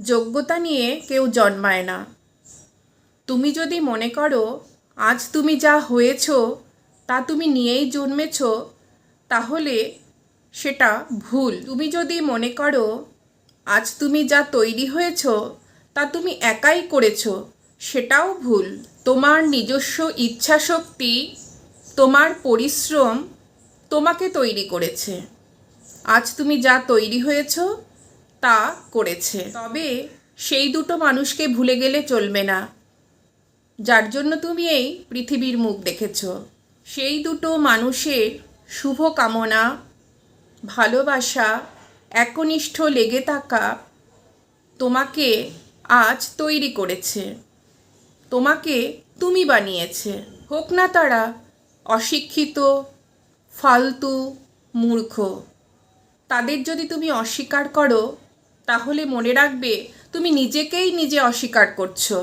যোগ্যতা নিয়ে কেউ জন্মায় না। তুমি যদি মনে করো আজ তুমি যা হয়েছ তা তুমি নিয়েই জন্মেছ, তাহলে সেটা ভুল। তুমি যদি মনে করো আজ তুমি যা তৈরি হয়েছ তা তুমি একাই করেছ, সেটাও ভুল। তোমার নিজস্ব ইচ্ছাশক্তি, তোমার পরিশ্রম তোমাকে তৈরি করেছে। আজ তুমি যা তৈরি হয়েছ তা করেছে। তবে সেই দুটো মানুষকে ভুলে গেলে চলবে না যার জন্য তুমি এই পৃথিবীর মুখ দেখেছ। সেই দুটো মানুষের শুভ কামনা, ভালোবাসা, একনিষ্ঠ লেগে থাকা তোমাকে আজ তৈরি করেছে, তোমাকে তুমি বানিয়েছে। হোক না তারা অশিক্ষিত, ফালতু, মূর্খ, তাদের যদি তুমি অস্বীকার করো তাহলে মনে রাখবে তুমি নিজেকেই নিজে অস্বীকার করছো।